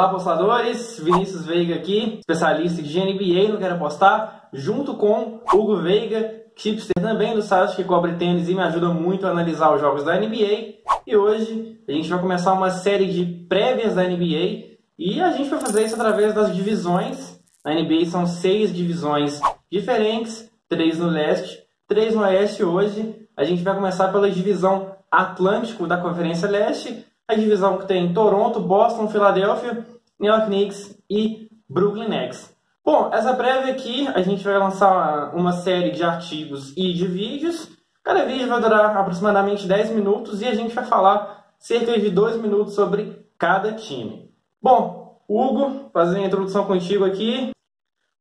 Olá, apostadores, Vinícius Veiga aqui, especialista de NBA, não quero apostar, junto com Hugo Veiga, tipster também do site que cobre tênis e me ajuda muito a analisar os jogos da NBA. E hoje a gente vai começar uma série de prévias da NBA e a gente vai fazer isso através das divisões. Na NBA são 6 divisões diferentes, 3 no leste, 3 no oeste. Hoje a gente vai começar pela divisão Atlântico da Conferência Leste, a divisão que tem Toronto, Boston, Filadélfia, New York Knicks e Brooklyn Nets. Bom, essa prévia aqui a gente vai lançar uma série de artigos e de vídeos. Cada vídeo vai durar aproximadamente 10 minutos e a gente vai falar cerca de 2 minutos sobre cada time. Bom, Hugo, fazer a introdução contigo aqui.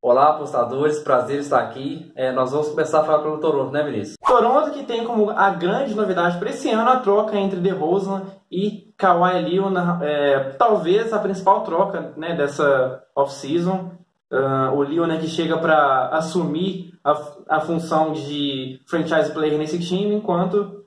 Olá, apostadores, prazer estar aqui. Nós vamos começar a falar pelo Toronto, né, Vinícius? Toronto que tem como a grande novidade para esse ano a troca entre DeRozan e Kawhi Leonard, talvez a principal troca, né, dessa off-season. O Leonard que chega para assumir a função de franchise player nesse time, enquanto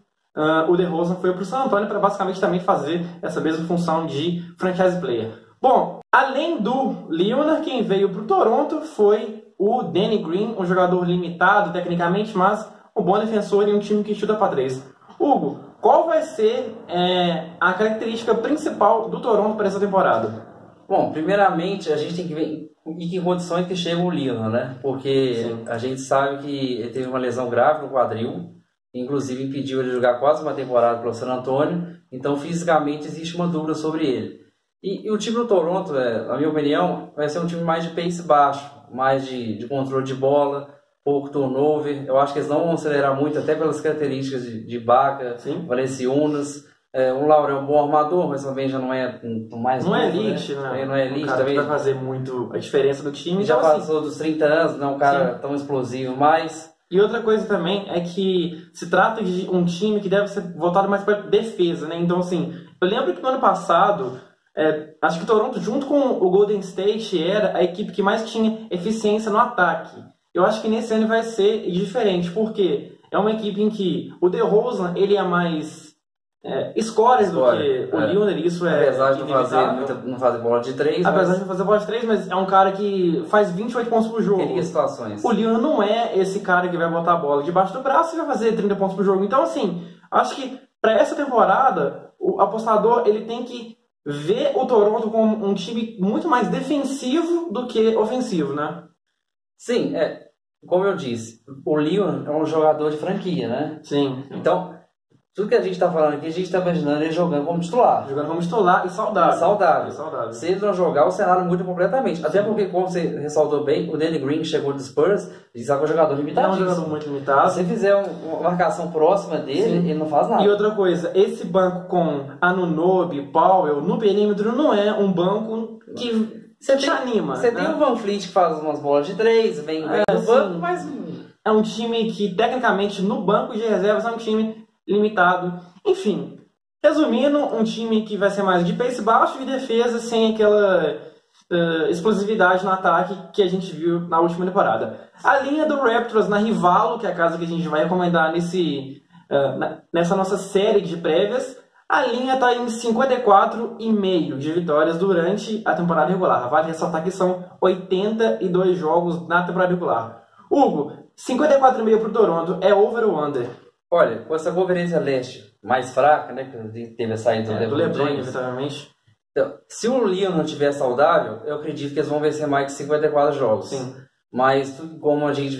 o DeRozan foi para o San Antonio para basicamente também fazer essa mesma função de franchise player. Bom, além do Leonard, quem veio para o Toronto foi o Danny Green, um jogador limitado tecnicamente, mas um bom defensor e um time que chuta para 3. Hugo, qual vai ser a característica principal do Toronto para essa temporada? Bom, primeiramente a gente tem que ver em que condições que chega o Leonard, né? Porque sim, a gente sabe que ele teve uma lesão grave no quadril, inclusive impediu ele de jogar quase uma temporada pelo San Antonio, então fisicamente existe uma dúvida sobre ele. E o time do Toronto, na minha opinião, vai ser um time mais de pace baixo, mais de controle de bola, pouco turnover. Eu acho que eles não vão acelerar muito, até pelas características de Ibaka, Valanciunas. O Lauro é um bom armador, mas também já não é mais não novo, é elite, né? Não é elite, cara também vai fazer muito a diferença do time. Já então, passou dos 30 anos, não é um cara tão explosivo mais. E outra coisa também é que se trata de um time que deve ser voltado mais para defesa, né? Então, assim, eu lembro que no ano passado, acho que o Toronto, junto com o Golden State, era a equipe que mais tinha eficiência no ataque. Eu acho que nesse ano vai ser diferente, porque é uma equipe em que o DeRozan, ele é mais scores do que o Leonard, isso apesar de não fazer bola de 3. Apesar de não fazer bola de 3, mas é um cara que faz 28 pontos por jogo. Teria situações. O Leonard não é esse cara que vai botar a bola debaixo do braço e vai fazer 30 pontos por jogo. Então, assim, acho que para essa temporada, o apostador ele tem que ver o Toronto como um time muito mais defensivo do que ofensivo, né? Sim, como eu disse, o Leonard é um jogador de franquia, né? Sim. Então, tudo que a gente está falando aqui, a gente está imaginando ele jogando como titular. Jogando como titular e saudável. Saudável. Se ele não jogar, o cenário muda completamente. Sim. Até porque, como você ressaltou bem, o Danny Green chegou do Spurs, ele sabe que é um jogador limitado. É um jogador muito limitado. Se você fizer uma marcação próxima dele, ele não faz nada. E outra coisa, esse banco com Anunoby, Powell, no perímetro, não é um banco que te anima. Você tem o Van Fleet que faz umas bolas de 3, vem do banco, mas... É um time que, tecnicamente, no banco de reservas, é um time limitado. Enfim, resumindo, um time que vai ser mais de pace baixo e defesa sem aquela explosividade no ataque que a gente viu na última temporada. A linha do Raptors na Rivalo, que é a casa que a gente vai recomendar nessa nossa série de prévias, a linha está em 54,5 de vitórias durante a temporada regular. Vale ressaltar que são 82 jogos na temporada regular. Hugo, 54,5 para o Toronto, é over ou under? Olha, com essa conferência leste mais fraca, né, que teve a saída do LeBron, inevitavelmente. Então, se o Leon não estiver saudável, eu acredito que eles vão vencer mais de 54 jogos. Sim. Mas, como a gente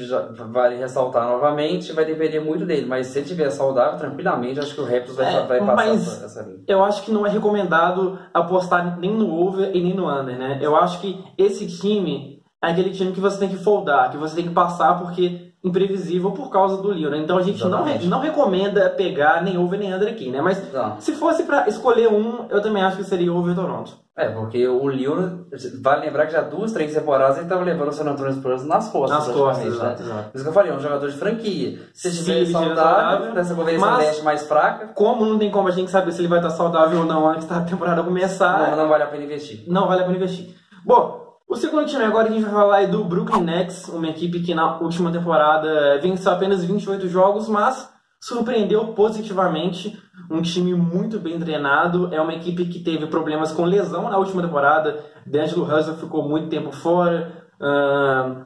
vai ressaltar novamente, vai depender muito dele. Mas se ele estiver saudável, tranquilamente, acho que o Raptors vai passar essa linha. Eu acho que não é recomendado apostar nem no over e nem no under, né? Eu acho que esse time é aquele time que você tem que foldar, que você tem que passar porque imprevisível por causa do Leonard. Então a gente não recomenda pegar nem over nem under aqui, né? Mas se fosse para escolher um, eu também acho que seria over Toronto. Porque o Leonard, vale lembrar que já 2, 3 temporadas ele estava levando o San Antonio Spurs nas costas. Exato. Por isso que eu falei, é um jogador de franquia. Se estiver saudável, nessa conferência leste mais fraca... Como não tem como a gente saber se ele vai estar saudável ou não antes da temporada começar... Não vale a pena investir. Não vale a pena investir. Bom, o segundo time agora que a gente vai falar é do Brooklyn Nets, uma equipe que na última temporada venceu apenas 28 jogos, mas surpreendeu positivamente. Um time muito bem treinado. É uma equipe que teve problemas com lesão na última temporada. D'Angelo Russell ficou muito tempo fora.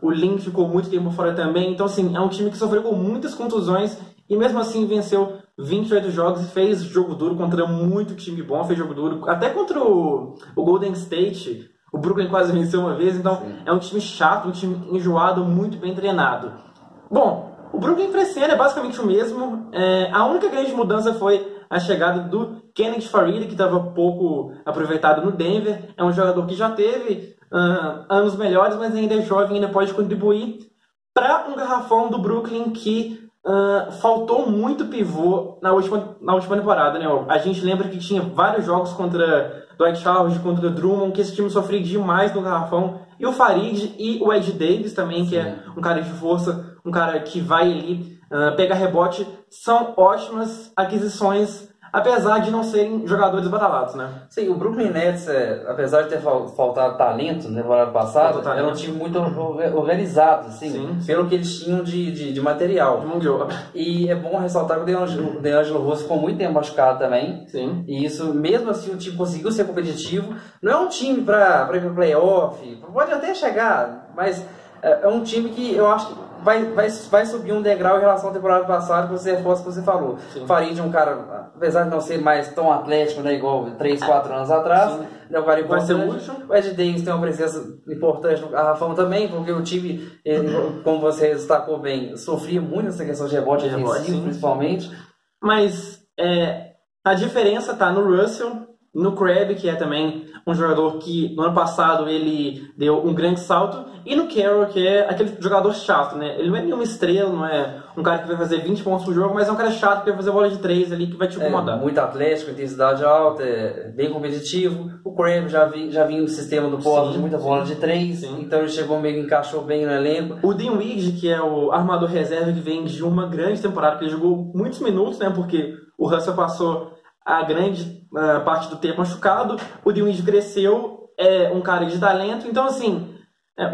O Lin ficou muito tempo fora também. Então, assim, é um time que sofreu com muitas contusões e mesmo assim venceu 28 jogos e fez jogo duro contra muito time bom. Fez jogo duro até contra o Golden State. O Brooklyn quase venceu uma vez. Então, é um time chato, um time enjoado, muito bem treinado. Bom, o Brooklyn crescendo é basicamente o mesmo. A única grande mudança foi a chegada do Kenneth Faried, que estava pouco aproveitado no Denver. É um jogador que já teve anos melhores, mas ainda é jovem, ainda pode contribuir para um garrafão do Brooklyn que faltou muito pivô na última temporada, né? A gente lembra que tinha vários jogos contra Dwight Howard, contra Drummond, que esse time sofria demais no garrafão. E o Faried e o Ed Davis também, que é um cara de força, um cara que vai ali pegar rebote, são ótimas aquisições, apesar de não serem jogadores badalados, né? Sim, o Brooklyn Nets, apesar de ter faltado talento na temporada passada, era um time muito organizado, assim, pelo que eles tinham de material. E é bom ressaltar que o D'Angelo Russell ficou muito tempo machucado também. Sim. E isso, mesmo assim, o time conseguiu ser competitivo. Não é um time para ir para o playoff, pode até chegar, mas é um time que eu acho que vai subir um degrau em relação à temporada passada, que você falou. Sim. Farid é um cara, apesar de não ser mais tão atlético, né, igual 3, 4 anos atrás, é um cara importante. O Ed Davis tem uma presença importante no garrafão também, porque o time, como você destacou bem, sofria muito nessa questão de rebote defensivo, principalmente. Mas a diferença está no Russell, no Crabbe, que é também um jogador que no ano passado ele deu um grande salto, e no Carroll, que é aquele jogador chato, né? Ele não é nenhuma estrela, não é um cara que vai fazer 20 pontos por jogo, mas é um cara chato que vai fazer bola de 3 ali, que vai te incomodar. Muito atlético, intensidade alta, bem competitivo. O Crabbe já vinha no sistema do poste de muita bola de 3, então ele chegou meio que encaixou bem no elenco. O Dinwiddie, que é o armador reserva que vem de uma grande temporada, que ele jogou muitos minutos, né? Porque o Russell passou a grande parte do tempo machucado, o Dinwiddie cresceu, é um cara de talento, então assim,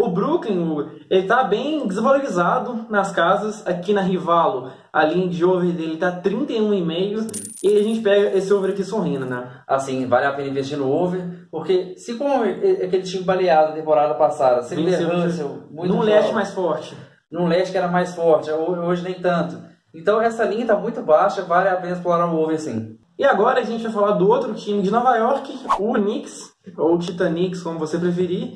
o Brooklyn, ele tá bem desvalorizado nas casas. Aqui na Rivalo, a linha de over dele tá 31,5, e a gente pega esse over aqui sorrindo, né? Assim, vale a pena investir no over, porque se como aquele time baleado da temporada passada, se ele Russell, num leste mais forte. Num leste que era mais forte, hoje nem tanto. Então essa linha tá muito baixa, vale a pena explorar o over sim. E agora a gente vai falar do outro time de Nova York, o Knicks, ou Titanics, como você preferir.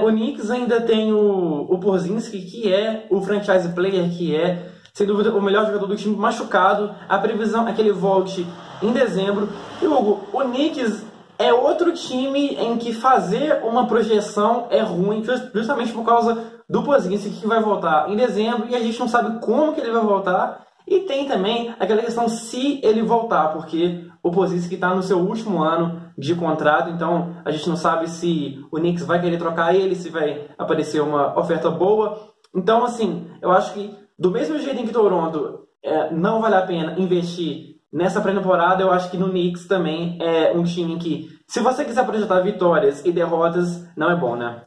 O Knicks ainda tem o Porzingis, que é o franchise player, que é, sem dúvida, o melhor jogador do time, machucado. A previsão é que ele volte em dezembro. E, Hugo, o Knicks é outro time em que fazer uma projeção é ruim, justamente por causa do Porzingis, que vai voltar em dezembro, e a gente não sabe como que ele vai voltar. E tem também aquela questão se ele voltar, porque o Porzingis está no seu último ano de contrato, então a gente não sabe se o Knicks vai querer trocar ele, se vai aparecer uma oferta boa. Então, assim, eu acho que do mesmo jeito em que Toronto não vale a pena investir nessa pré-temporada, eu acho que no Knicks também é um time que, se você quiser projetar vitórias e derrotas, não é bom, né?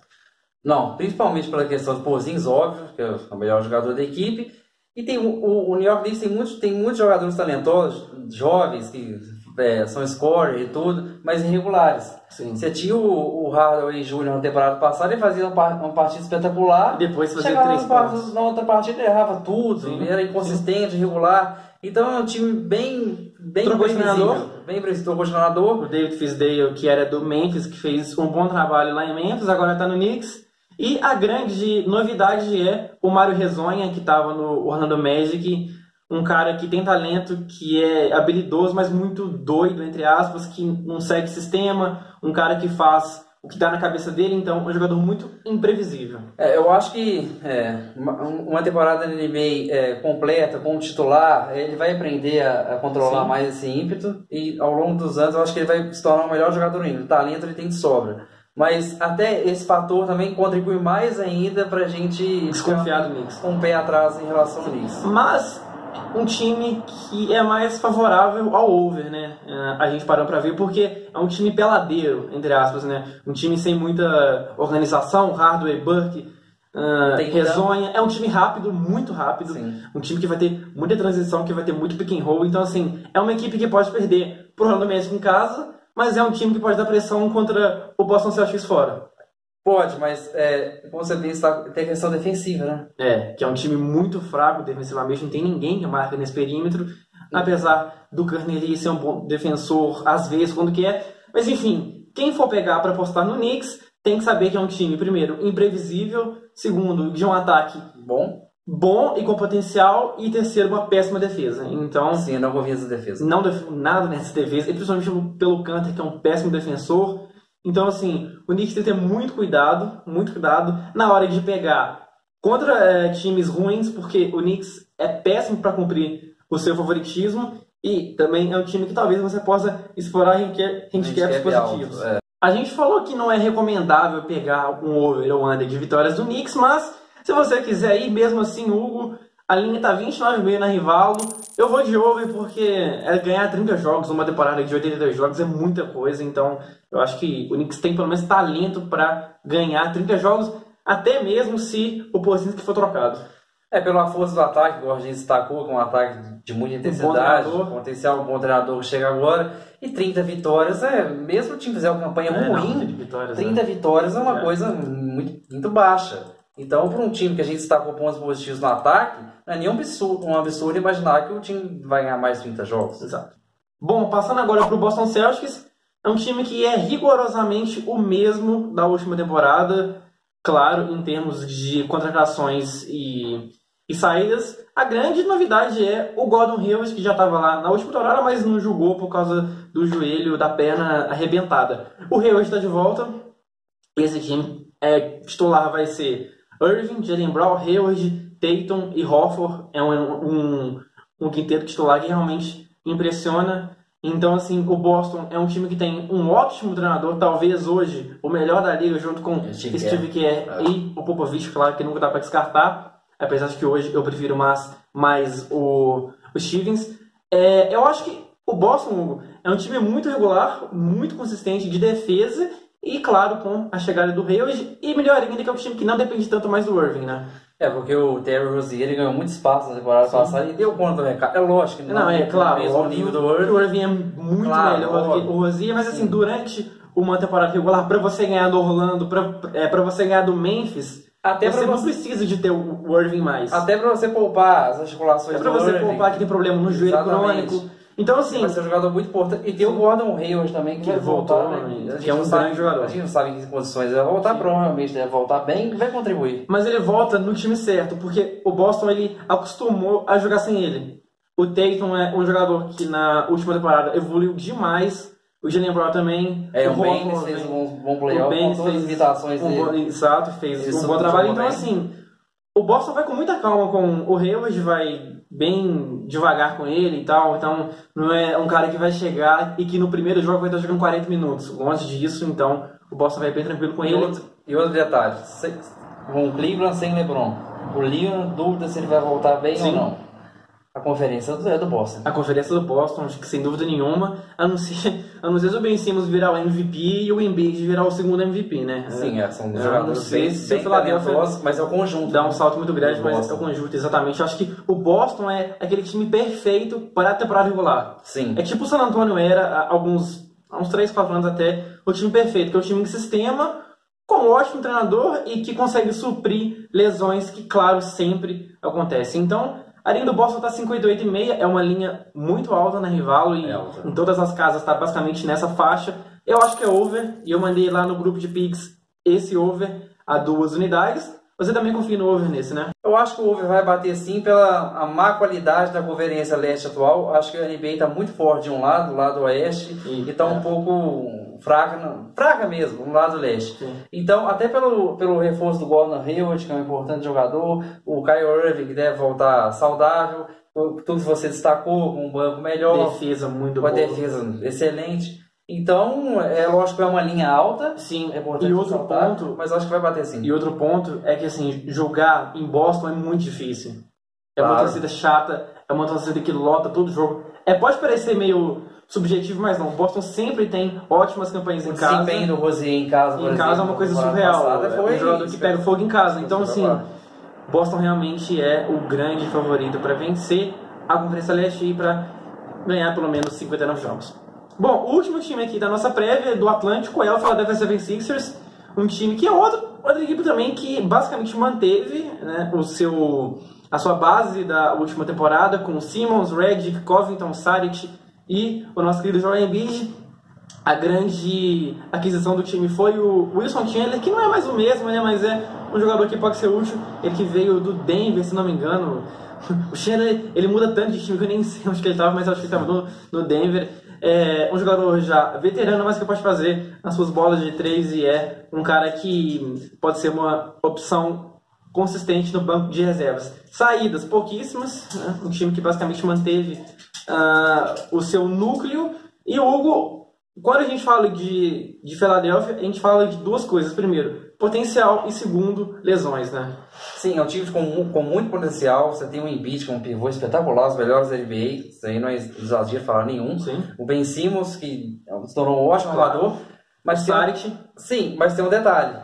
Não, principalmente pela questão do Porzingis, óbvio, que é o melhor jogador da equipe. E tem o New York Knicks tem muitos jogadores talentosos, jovens, que são scorer e tudo, mas irregulares. Sim. Você tinha o Hardaway Jr. na temporada passada, ele fazia uma partida espetacular. Depois fazia 3 pontos. Na outra partida ele errava tudo, ele era inconsistente, irregular. Então é um time bem trocou-treinador. Trocou-treinador. O David Fisdale, que era do Memphis, que fez um bom trabalho lá em Memphis, agora está no Knicks. E a grande novidade é o Mário Hezonja, que estava no Orlando Magic, um cara que tem talento, que é habilidoso, mas muito doido, entre aspas, que não segue sistema, um cara que faz o que dá na cabeça dele, então é um jogador muito imprevisível. Eu acho que uma temporada na NBA completa, com o titular, ele vai aprender a controlar mais esse ímpeto, e ao longo dos anos eu acho que ele vai se tornar o melhor jogador ainda. O talento ele tem de sobra. Mas até esse fator também contribui mais ainda pra gente desconfiar do Knicks, com um pé atrás em relação ao Knicks. Mas um time que é mais favorável ao over, né? A gente parou pra ver porque é um time peladeiro, entre aspas, né? Um time sem muita organização, Hardaway, Burke, Rezonha. É um time rápido, muito rápido. Sim. Um time que vai ter muita transição, que vai ter muito pick and roll. Então, assim, é uma equipe que pode perder pro Orlando Magic em casa, mas é um time que pode dar pressão contra o Boston Celtics fora. Pode, mas como você disse, tem a questão defensiva, né? Que é um time muito fraco defensivamente, não tem ninguém que marca nesse perímetro, apesar do Kearney ser um bom defensor, às vezes, quando quer. Mas, enfim, quem for pegar para apostar no Knicks, tem que saber que é um time, primeiro, imprevisível, segundo, de um ataque bom e com potencial, e terceiro, uma péssima defesa. Então, sim, eu não confio nessa defesa. Não defendo nada nessa defesa, e principalmente pelo Kanter, que é um péssimo defensor. Então, assim, o Knicks tem que ter muito cuidado na hora de pegar contra times ruins, porque o Knicks é péssimo para cumprir o seu favoritismo, e também é um time que talvez você possa explorar handicaps positivos. A gente falou que não é recomendável pegar um over ou under de vitórias do Knicks, mas se você quiser ir, mesmo assim, Hugo, a linha tá 29,5 na Rivalo. Eu vou de over porque ganhar 30 jogos numa temporada de 82 jogos é muita coisa, então eu acho que o Knicks tem pelo menos talento para ganhar 30 jogos, até mesmo se o Porzingis for trocado. Pela força do ataque, igual a gente destacou, com um ataque de muita intensidade, potencial, um bom treinador que chega agora, e 30 vitórias, mesmo o time fizer uma campanha ruim, 30 vitórias é uma coisa muito, muito baixa. Então, para um time que a gente destacou pontos positivos no ataque, não é nenhum absurdo imaginar que o time vai ganhar mais 30 jogos. Exato. Bom, passando agora para o Boston Celtics, é um time que é rigorosamente o mesmo da última temporada, claro, em termos de contratações e saídas. A grande novidade é o Gordon Hayward, que já estava lá na última temporada, mas não jogou por causa do joelho, da perna arrebentada. O Hayward está de volta. Esse time titular vai ser Irving, Jaylen Brown, Hayward, Tatum e Horford. É um quinteto titular que realmente impressiona. Então, assim, o Boston é um time que tem um ótimo treinador, talvez hoje o melhor da liga, junto com Steve Kerr e o Popovich, claro que nunca dá para descartar. Apesar de que hoje eu prefiro mais o Stevens. Eu acho que o Boston, Hugo, é um time muito regular, muito consistente de defesa e, claro, com a chegada do Hayward e melhor ainda, que é um time que não depende tanto mais do Irving, né? Porque o Terry Rozier ganhou muito espaço na temporada passada e deu conta do recado. É lógico que não é claro, o mesmo nível do Irving. O Irving é muito melhor do que o Rozier, mas assim, durante uma temporada regular, para você ganhar do Orlando, para você ganhar do Memphis, você não precisa de ter o Irving mais. Até para você poupar as articulações do Irving. Para você poupar que tem problema no joelho crônico. Então, assim, vai ser um jogador muito importante. E tem o Gordon Hayward também, que vai voltar, né? Que é um grande jogador. A gente não sabe em que posições ele vai voltar, provavelmente deve voltar bem e vai contribuir. Mas ele volta no time certo, porque o Boston ele acostumou a jogar sem ele. O Tatum é um jogador que na última temporada evoluiu demais. O Jaylen Brown também. O Baines fez um bom playoff, com todas as limitações dele. Exato, fez um bom trabalho. Então, assim, o Boston vai com muita calma com o Hayward, vai bem devagar com ele e tal. Então, não é um cara que vai chegar e que no primeiro jogo vai estar jogando 40 minutos. Longe disso, então o Boston vai bem tranquilo com ele. E outro detalhe, com o Cleveland sem LeBron, o Leon dúvida se ele vai voltar bem ou não. A conferência é do Boston. A conferência do Boston, acho que sem dúvida nenhuma, a não ser se o Ben Simmons virar o MVP e o Embiid virar o segundo MVP, né? Sim, são jogadores. Não sei se o Philadelphia, mas é o conjunto. Dá um salto muito grande, mas é o conjunto, exatamente. Eu acho que o Boston é aquele time perfeito para a temporada regular. Sim. É tipo o San Antonio era há uns 3, 4 anos até, o time perfeito, que é o time de sistema, com um ótimo treinador e que consegue suprir lesões que, claro, sempre acontecem. Então, a linha do Boston está 58,5, é uma linha muito alta na Rivalo e em todas as casas está basicamente nessa faixa. Eu acho que é over e eu mandei lá no grupo de picks esse over a 2 unidades. Você também confia no over nesse, né? Eu acho que o over vai bater sim pela a má qualidade da conferência leste atual. Acho que a NBA está muito forte de um lado, do lado oeste, e está um pouco fraca mesmo, no lado leste. Sim. Então, até pelo reforço do Gordon Hayward, que é um importante jogador, o Kyrie Irving, que deve voltar saudável, tudo que você destacou, com um banco melhor, defesa muito boa, defesa excelente. Então, é lógico que é uma linha alta. Sim, é importante e outro ponto, mas acho que vai bater sim. E outro ponto é que assim, jogar em Boston é muito difícil. É uma torcida chata, é uma torcida que lota todo jogo. Pode parecer meio subjetivo, mas não. O Boston sempre tem ótimas campanhas em casa. O desempenho do Rosier em casa, em casa é uma coisa surreal. É um jogador que pega fogo em casa. Então, assim, Boston realmente é o grande favorito para vencer a Conferência Leste e para ganhar pelo menos 59 jogos. Bom, o último time aqui da nossa prévia do Atlântico é o Philadelphia 76ers, um time que é outra equipe também que basicamente manteve, né, a sua base da última temporada com Simmons, Redick, Covington, Saric e o nosso querido Joel Embiid. A grande aquisição do time foi o Wilson Chandler, que não é mais o mesmo, né, mas é um jogador que pode ser útil. Ele que veio do Denver, se não me engano. O Chandler, ele muda tanto de time que eu nem sei onde que ele estava, mas acho que ele estava no Denver. É um jogador já veterano, mas que pode fazer as suas bolas de 3 e é um cara que pode ser uma opção consistente no banco de reservas. Saídas pouquíssimas, né? Um time que basicamente manteve o seu núcleo. E o Hugo, quando a gente fala de Philadelphia, a gente fala de duas coisas. Primeiro, potencial e segundo, lesões, né? Sim, é um time com muito potencial. Você tem um Embiid com um pivô espetacular, os melhores da NBA. Isso aí não é exagero falar nenhum. Sim. O Ben Simmons, que se tornou um ótimo jogador. Mas sim, mas tem um detalhe.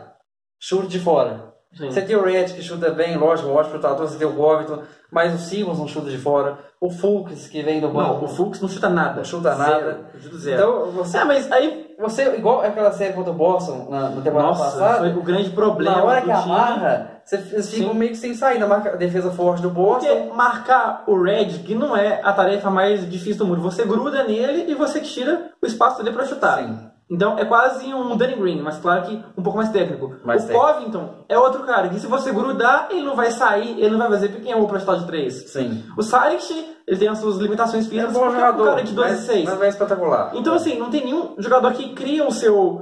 Chute de fora. Sim. Você tem o Red que chuta bem, lógico, um ótimo chutador. Você tem o Covington, mas o Simmons não chuta de fora. O Fulks que vem do banco. Não, o Fulks não chuta nada. Não chuta nada. Zero. Então você... mas aí... Você, igual aquela série contra o Boston na temporada passada... foi o grande problema. Na hora que amarra, vocês ficam meio que sem saída. Marca a defesa forte do Boston. Porque marcar o Red, que não é a tarefa mais difícil do mundo. Você gruda nele e você tira o espaço dele para chutar. Sim. Então é quase um Danny Green, mas claro que um pouco mais técnico. Covington é outro cara que se você grudar, ele não vai sair, ele não vai fazer pick and roll pra chutar de 3. Sim. O Saric, ele tem as suas limitações físicas, é um jogador, cara de 12 e 6. Mas é espetacular. Então assim, não tem nenhum jogador que cria o seu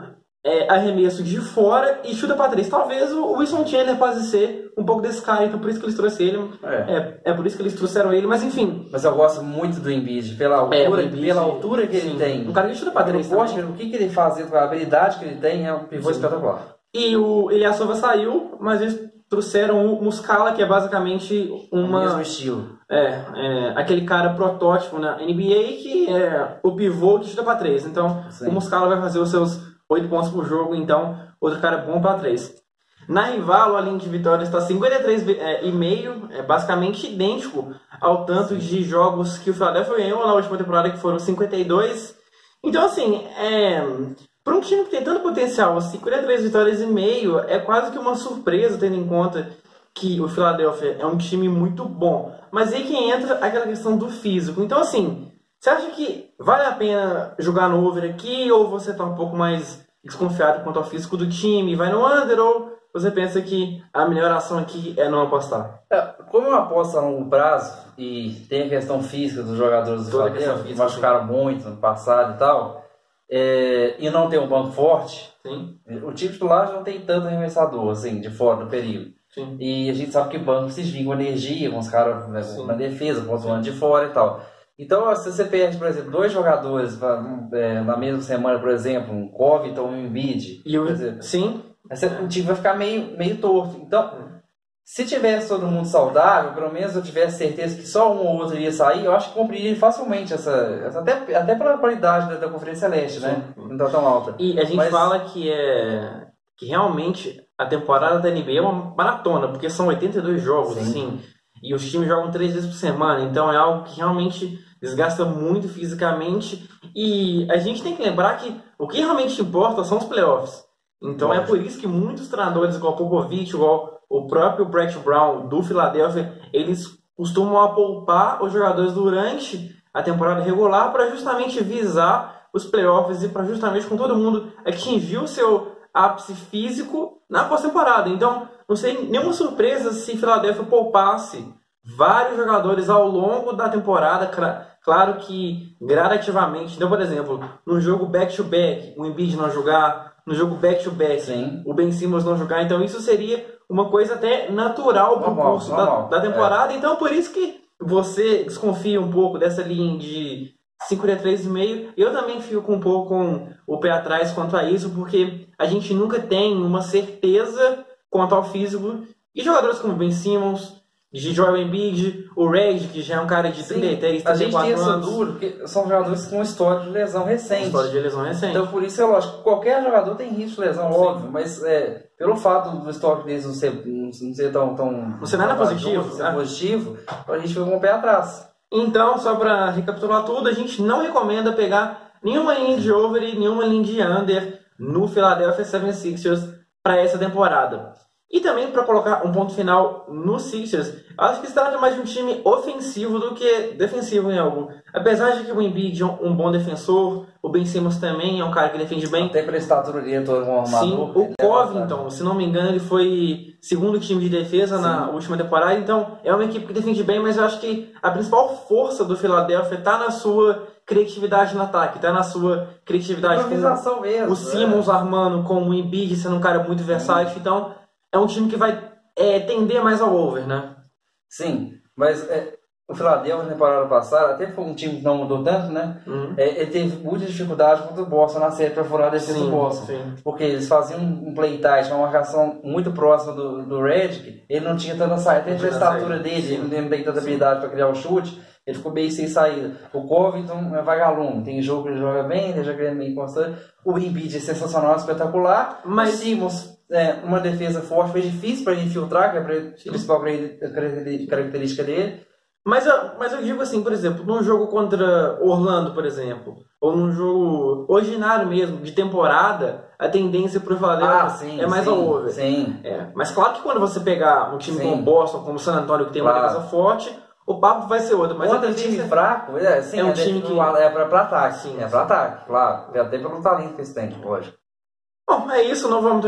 arremesso de fora e chuta pra 3. Talvez o Wilson Chandler possa ser um pouco desse cara, então por isso que eles trouxeram ele. É por isso que eles trouxeram ele, mas enfim. Mas eu gosto muito do Embiid, pela altura que ele tem. Um cara que chuta pra 3 também. O que ele faz, a habilidade que ele tem é um pivô espetacular. E o Ilyasova saiu, mas eles trouxeram o Muscala, que é basicamente o mesmo estilo. Aquele cara protótipo na NBA que é o pivô que chuta pra 3. Então, o Muscala vai fazer os seus 8 pontos por jogo, então outro cara bom pra 3. Na Rivalo, a linha de vitórias está 53,5, é basicamente idêntico ao tanto de jogos que o Philadelphia ganhou na última temporada, que foram 52. Então, assim, para um time que tem tanto potencial, 53 vitórias e meio é quase que uma surpresa, tendo em conta que o Philadelphia é um time muito bom. Mas aí que entra aquela questão do físico. Então, assim, você acha que vale a pena jogar no over aqui, ou você está um pouco mais desconfiado quanto ao físico do time, vai no under, ou você pensa que a melhor ação aqui é não apostar? Como eu aposto a longo prazo, e tem a questão física dos jogadores do Philadelphia, que machucaram muito no passado e tal, e não tem um banco forte, o time titular já não tem tanto arremessador assim, de fora do período. Sim. E a gente sabe que banco se desvia com energia, com os caras na defesa, pontuando de fora e tal. Então, se você perde, por exemplo, 2 jogadores na mesma semana, por exemplo, um Covington e um Embiid, por exemplo, o time vai ficar meio torto. Então, se tivesse todo mundo saudável, pelo menos eu tivesse certeza que só um ou outro iria sair, eu acho que cumpriria facilmente até pela qualidade da Conferência Leste, né? Não tá tão alta. E a gente fala que realmente a temporada da NBA é uma maratona, porque são 82 jogos, assim, e os times jogam 3 vezes por semana, então é algo que realmente desgasta muito fisicamente, e a gente tem que lembrar que o que realmente importa são os playoffs. Então é por isso que muitos treinadores, igual o Popovich, igual o próprio Brett Brown do Philadelphia, eles costumam poupar os jogadores durante a temporada regular para justamente visar os playoffs e para justamente com todo mundo atingir o seu ápice físico na pós-temporada. Então não seria nenhuma surpresa se Philadelphia poupasse vários jogadores ao longo da temporada, claro que gradativamente. Então, por exemplo, no jogo back-to-back, o Embiid não jogar, no jogo back-to-back, o Ben Simmons não jogar. Então, isso seria uma coisa até natural para o curso da temporada. Então, por isso que você desconfia um pouco dessa linha de 53,5. Eu também fico um pouco com o pé atrás quanto a isso, porque a gente nunca tem uma certeza quanto ao físico. E jogadores como Ben Simmons, de Joel Embiid, o Redick, que já é um cara de 33, 34 anos. A gente tem essa dúvida, porque são jogadores com história de lesão recente. Então, por isso é lógico, qualquer jogador tem risco de lesão, óbvio, mas pelo fato do histórico deles não ser tão não ser nada positivo, positivo, a gente fica com o pé atrás. Então, só para recapitular tudo, a gente não recomenda pegar nenhuma linha de over e nenhuma linha de under no Philadelphia 76ers para essa temporada. E também para colocar um ponto final no Sixers, acho que se trata mais de um time ofensivo do que defensivo em algo. Apesar de que o Embiid é um bom defensor, o Ben Simmons também é um cara que defende bem. Até pela estatura dele, todo um armador. Sim, o Covington, se não me engano, ele foi segundo time de defesa na última temporada, então é uma equipe que defende bem, mas eu acho que a principal força do Philadelphia está na sua criatividade no ataque, está na sua criatividade com mesmo, o Simmons armando, com o Embiid sendo um cara muito versátil, então é um time que vai tender mais ao over, né? Sim, mas o Philadelphia na temporada passada, até foi um time que não mudou tanto, né? Ele teve muita dificuldade contra o Boston na série para furar a defesa do Boston. Sim. Porque eles faziam um play tight, uma marcação muito próxima do Redick, ele não tinha tanta saída, até a estatura dele, ele não tem tanta habilidade para criar o chute, ele ficou meio sem saída. O Covington é vagalume, tem jogo que ele joga bem, ele joga meio constante. O Embiid é sensacional, espetacular, mas o Simmons uma defesa forte, foi difícil para ele infiltrar, que é a principal característica dele. Mas eu digo assim, por exemplo, num jogo contra Orlando, por exemplo, ou num jogo ordinário mesmo, de temporada, a tendência pro Philadelphia é mais ao over. Sim. Mas claro que quando você pegar um time como o Boston, como o San Antonio, que tem uma defesa forte, o papo vai ser outro. Mas outro time fraco, é um time que é para ataque. Sim, é para ataque, claro. Até pelo talento que eles têm, lógico. Bom, é isso, não vamos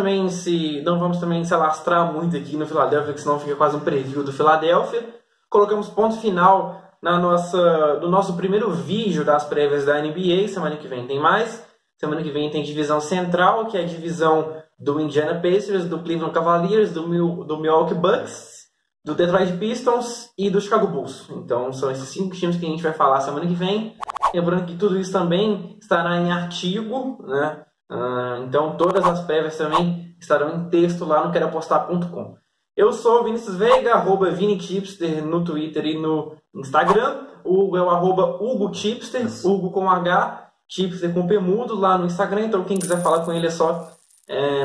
também se alastrar muito aqui no Philadelphia, que senão fica quase um preview do Philadelphia. Colocamos ponto final do nosso primeiro vídeo das prévias da NBA. Semana que vem tem mais. Semana que vem tem divisão central, que é a divisão do Indiana Pacers, do Cleveland Cavaliers, do Milwaukee Bucks, do Detroit Pistons e do Chicago Bulls. Então são esses 5 times que a gente vai falar semana que vem. Lembrando que tudo isso também estará em artigo, né? Então todas as prévias também estarão em texto lá no queroapostar.com. Eu sou o Vinícius Veiga, @ViniChipster no Twitter e no Instagram. O Hugo é o @HugoChipster, Hugo com H, Chipster com P mudo lá no Instagram. Então quem quiser falar com ele é só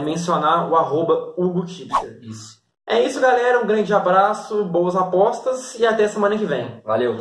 mencionar o @HugoChipster. Isso. É isso, galera. Um grande abraço, boas apostas e até semana que vem. Valeu!